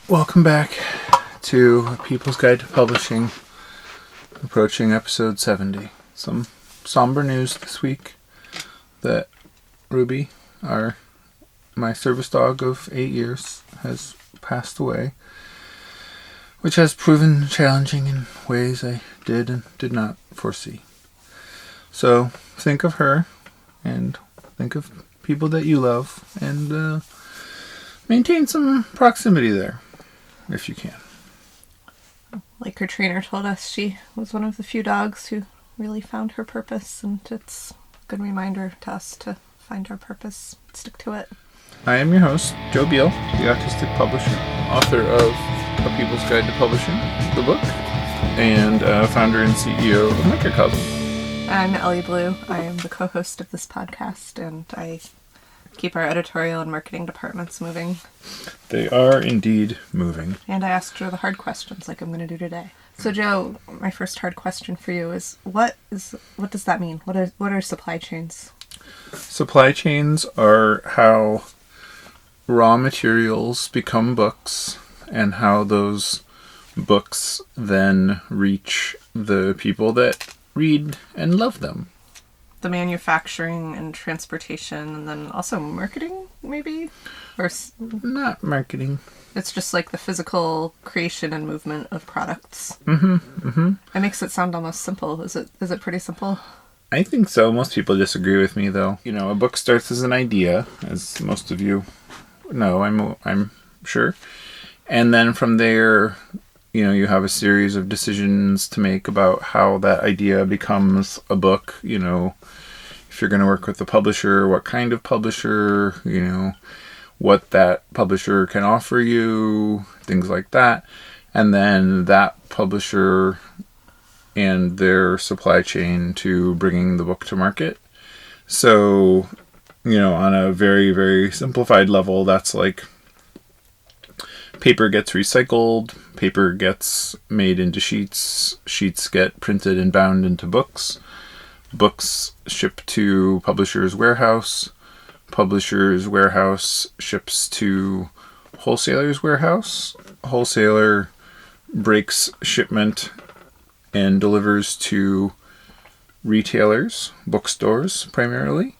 Welcome back to People's Guide to Publishing, approaching episode 70. Some somber news this week that Ruby, my service dog of 8 years, has passed away, which has proven challenging in ways I did and did not foresee. So think of her and think of people that you love and maintain some proximity there if you can. Like her trainer told us, she was one of the few dogs who really found her purpose, and it's a good reminder to us to find our purpose, stick to it. I am your host, Joe Beal, the autistic publisher, author of A People's Guide to Publishing, the book, and founder and CEO of Microcosm. I'm Ellie Blue. I am the co-host of this podcast, and I keep our editorial and marketing departments moving. They are indeed moving. And I asked her the hard questions like I'm going to do today. So Joe, my first hard question for you is what does that mean? What are supply chains? Supply chains are how raw materials become books and how those books then reach the people that read and love them. The manufacturing and transportation, and then also marketing, maybe? Or not marketing. It's just like the physical creation and movement of products. Mm-hmm. It makes it sound almost simple. Is it pretty simple? I think so. Most people disagree with me, though. You know, a book starts as an idea, as most of you know, I'm sure. And then from there, you know, you have a series of decisions to make about how that idea becomes a book. You know, if you're going to work with a publisher, what kind of publisher, you know, what that publisher can offer you, things like that. And then that publisher and their supply chain to bringing the book to market. So, you know, on a very, very simplified level, that's like paper gets recycled, paper gets made into sheets, sheets get printed and bound into books, books ship to publisher's warehouse, publisher's warehouse ships to wholesaler's warehouse, wholesaler breaks shipment and delivers to retailers, bookstores primarily.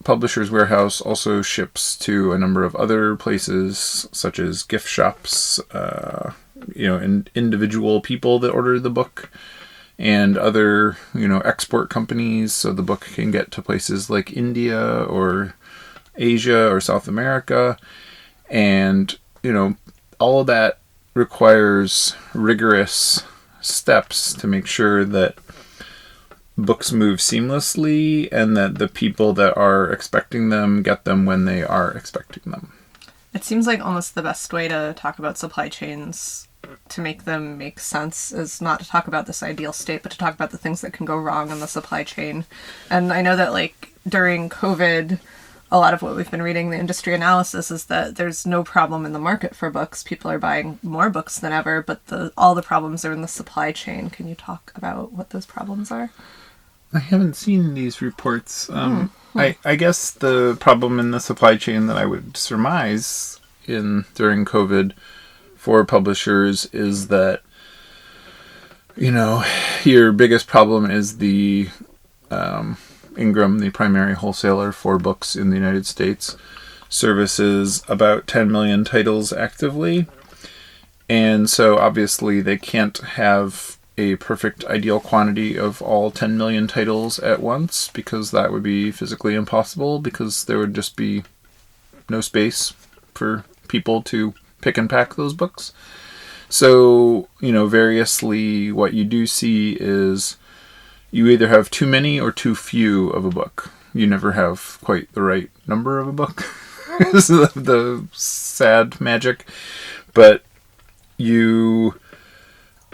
Publisher's warehouse also ships to a number of other places, such as gift shops, and individual people that order the book, and other, export companies, so the book can get to places like India or Asia or South America. And, all of that requires rigorous steps to make sure that books move seamlessly and that the people that are expecting them get them when they are expecting them. It seems like almost the best way to talk about supply chains to make them make sense is not to talk about this ideal state, but to talk about the things that can go wrong in the supply chain. And I know that during COVID, a lot of what we've been reading, the industry analysis, is that there's no problem in the market for books. People are buying more books than ever, but all the problems are in the supply chain. Can you talk about what those problems are? I haven't seen these reports. I guess the problem in the supply chain that I would surmise during COVID for publishers is that, your biggest problem is the Ingram, the primary wholesaler for books in the United States, services about 10 million titles actively. And so obviously they can't have a perfect ideal quantity of all 10 million titles at once, because that would be physically impossible, because there would just be no space for people to pick and pack those books. So, variously what you do see is you either have too many or too few of a book. You never have quite the right number of a book. Is the sad magic. But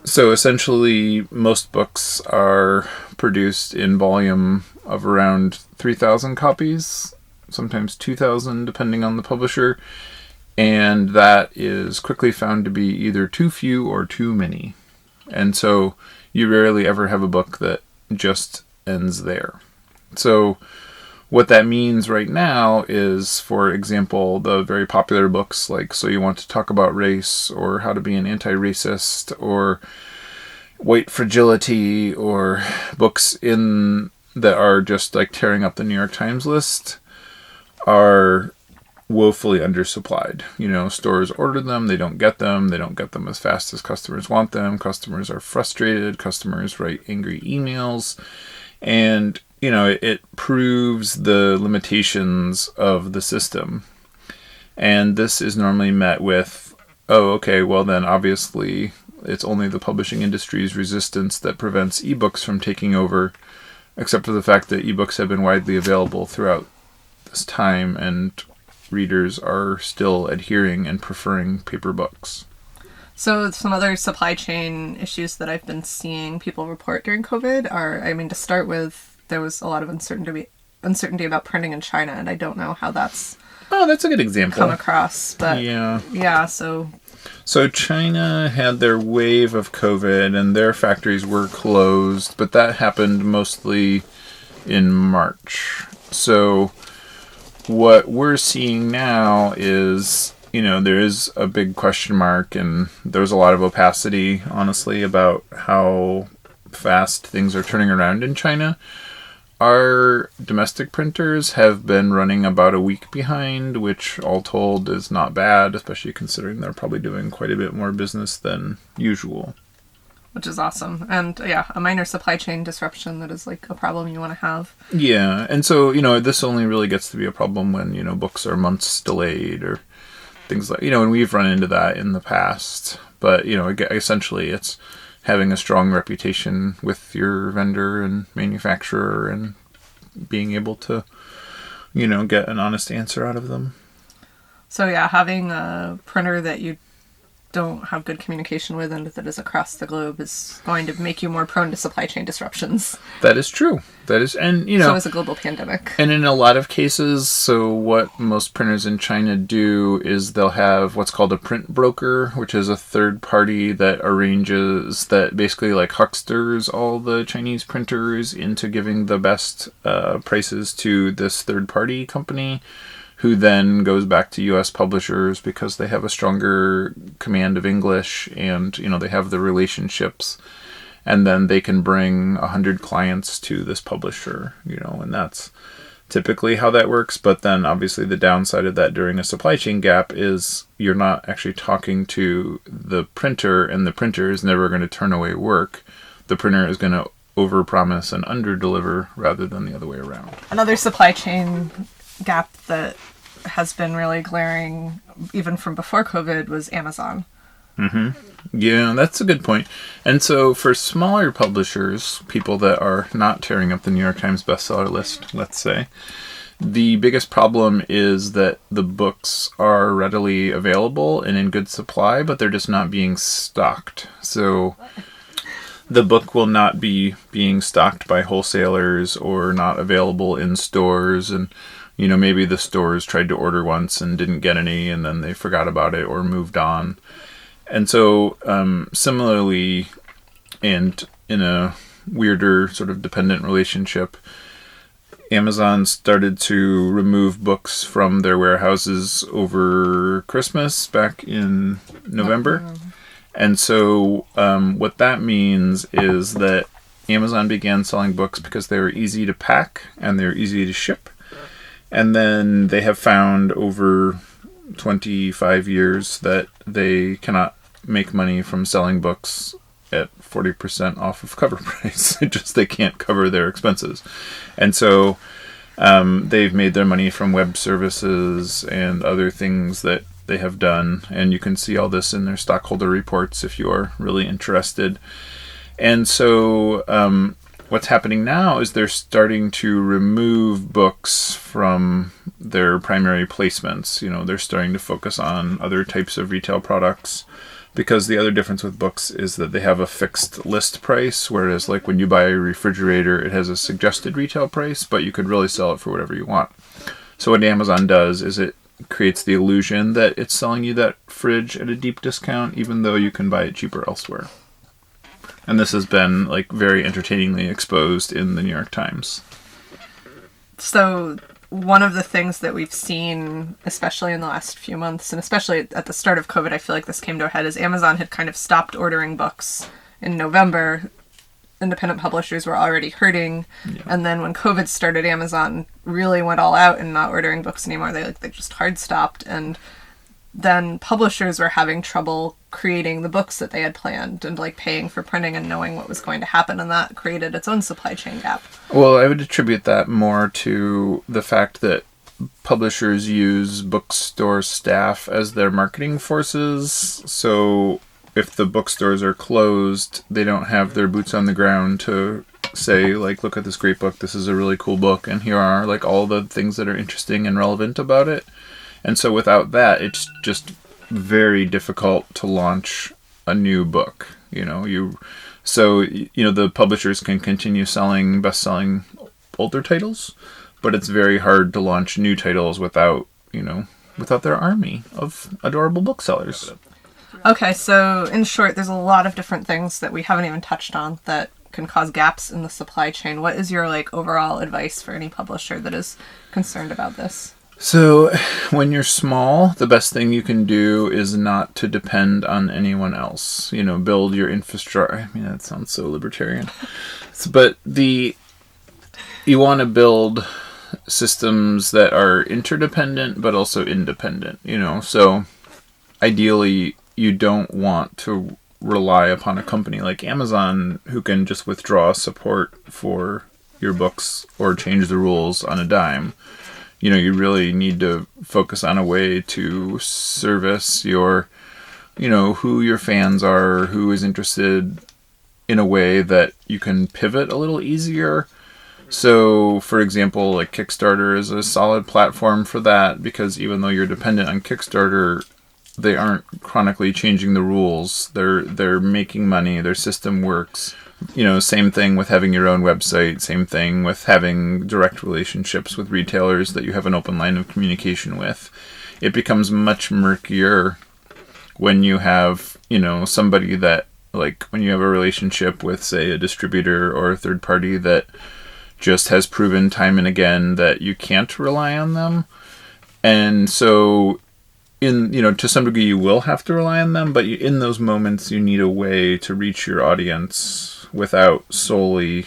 so essentially, most books are produced in volume of around 3,000 copies, sometimes 2,000, depending on the publisher. And that is quickly found to be either too few or too many. And so you rarely ever have a book that just ends there. So What that means right now is, for example, the very popular books like So You Want to Talk About Race, or How to Be an Anti-Racist, or White Fragility, or books in that are just like tearing up the New York Times list, are woefully undersupplied. Stores order them, they don't get them as fast as customers want them. Customers are frustrated, customers write angry emails, and it proves the limitations of the system. And this is normally met with, oh, okay, well then obviously it's only the publishing industry's resistance that prevents ebooks from taking over, except for the fact that ebooks have been widely available throughout this time, and readers are still adhering and preferring paper books. So some other supply chain issues that I've been seeing people report during COVID are, to start with, there was a lot of uncertainty about printing in China, and I don't know how that's a good example come across. But yeah. So China had their wave of COVID, and their factories were closed, but that happened mostly in March. So what we're seeing now is, there is a big question mark, and there's a lot of opacity, honestly, about how fast things are turning around in China. Our domestic printers have been running about a week behind, which all told is not bad, especially considering they're probably doing quite a bit more business than usual. Which is awesome. And a minor supply chain disruption that is like a problem you want to have. Yeah, and so, this only really gets to be a problem when, books are months delayed or things like, and we've run into that in the past. But, essentially it's having a strong reputation with your vendor and manufacturer and being able to, get an honest answer out of them. So having a printer that you don't have good communication with and that is across the globe is going to make you more prone to supply chain disruptions. That is true. That is, and so is a global pandemic. And in a lot of cases, so what most printers in China do is they'll have what's called a print broker, which is a third party that arranges, that basically like hucksters all the Chinese printers into giving the best prices to this third party company, who then goes back to U.S. publishers because they have a stronger command of English and, they have the relationships. And then they can bring 100 clients to this publisher, and that's typically how that works. But then obviously the downside of that during a supply chain gap is you're not actually talking to the printer, and the printer is never going to turn away work. The printer is going to overpromise and underdeliver rather than the other way around. Another supply chain gap that has been really glaring even from before COVID was Amazon. Mm-hmm. Yeah, that's a good point. And so for smaller publishers, people that are not tearing up the New York Times bestseller list, let's say, the biggest problem is that the books are readily available and in good supply, but they're just not being stocked. So the book will not be being stocked by wholesalers or not available in stores, and maybe the stores tried to order once and didn't get any, and then they forgot about it or moved on. And so, similarly, and in a weirder sort of dependent relationship, Amazon started to remove books from their warehouses over Christmas back in November. And so what that means is that Amazon began selling books because they were easy to pack and they were easy to ship. And then they have found over 25 years that they cannot make money from selling books at 40% off of cover price. They can't cover their expenses. And so they've made their money from web services and other things that they have done. And you can see all this in their stockholder reports if you are really interested. And so what's happening now is they're starting to remove books from their primary placements. They're starting to focus on other types of retail products, because the other difference with books is that they have a fixed list price, whereas like when you buy a refrigerator, it has a suggested retail price, but you could really sell it for whatever you want. So what Amazon does is it creates the illusion that it's selling you that fridge at a deep discount, even though you can buy it cheaper elsewhere. And this has been like very entertainingly exposed in the New York Times. So one of the things that we've seen, especially in the last few months, and especially at the start of COVID, I feel like this came to a head, is Amazon had kind of stopped ordering books in November. Independent publishers were already hurting. Yeah. And then when COVID started, Amazon really went all out and not ordering books anymore. They just hard stopped. And then publishers were having trouble creating the books that they had planned and like paying for printing and knowing what was going to happen, and that created its own supply chain gap. Well, I would attribute that more to the fact that publishers use bookstore staff as their marketing forces. So if the bookstores are closed, they don't have their boots on the ground to say, like, look at this great book, this is a really cool book, and here are like all the things that are interesting and relevant about it. And so without that, it's just very difficult to launch a new book. The publishers can continue selling best-selling older titles, but it's very hard to launch new titles without their army of adorable booksellers. Okay, so in short, there's a lot of different things that we haven't even touched on that can cause gaps in the supply chain. What is your overall advice for any publisher that is concerned about this? So when you're small, the best thing you can do is not to depend on anyone else. Build your infrastructure. I mean, that sounds so libertarian. But you want to build systems that are interdependent but also independent, So ideally, you don't want to rely upon a company like Amazon who can just withdraw support for your books or change the rules on a dime. You really need to focus on a way to service your, who your fans are, who is interested, in a way that you can pivot a little easier. So, for example, like Kickstarter is a solid platform for that, because even though you're dependent on Kickstarter, they aren't chronically changing the rules. They're making money. Their system works. Same thing with having your own website. Same thing with having direct relationships with retailers that you have an open line of communication with. It becomes much murkier when you have, somebody that, like, when you have a relationship with, say, a distributor or a third party that just has proven time and again that you can't rely on them. And so to some degree you will have to rely on them, but in those moments you need a way to reach your audience without solely,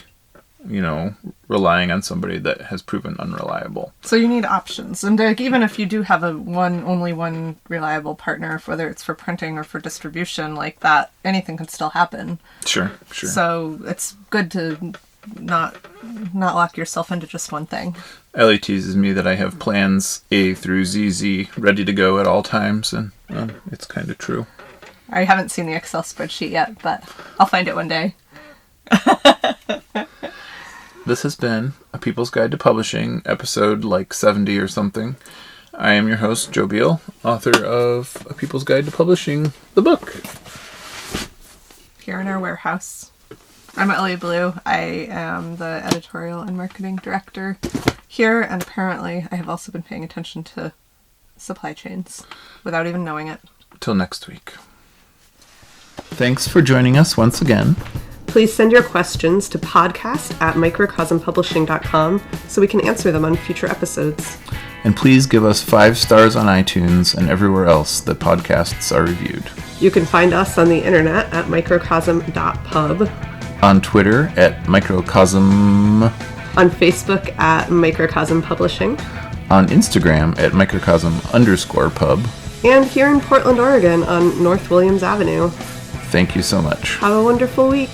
relying on somebody that has proven unreliable. So you need options. And even if you do have only one reliable partner, whether it's for printing or for distribution, like that, anything can still happen. Sure. So it's good to not lock yourself into just one thing. Ellie teases me that I have plans A through ZZ ready to go at all times, and it's kind of true. I haven't seen the Excel spreadsheet yet, but I'll find it one day. This has been A People's Guide to Publishing, episode 70 or something. I am your host, Joe Beal, author of A People's Guide to Publishing, the book. Here in our warehouse. I'm Ellie Blue. I am the editorial and marketing director here, and apparently I have also been paying attention to supply chains without even knowing it. Till next week. Thanks for joining us once again. Please send your questions to podcast@microcosmpublishing.com so we can answer them on future episodes. And please give us 5 stars on iTunes and everywhere else that podcasts are reviewed. You can find us on the internet at microcosm.pub. On Twitter at Microcosm. On Facebook at Microcosm Publishing. On Instagram at Microcosm_pub. And here in Portland, Oregon on North Williams Avenue. Thank you so much. Have a wonderful week.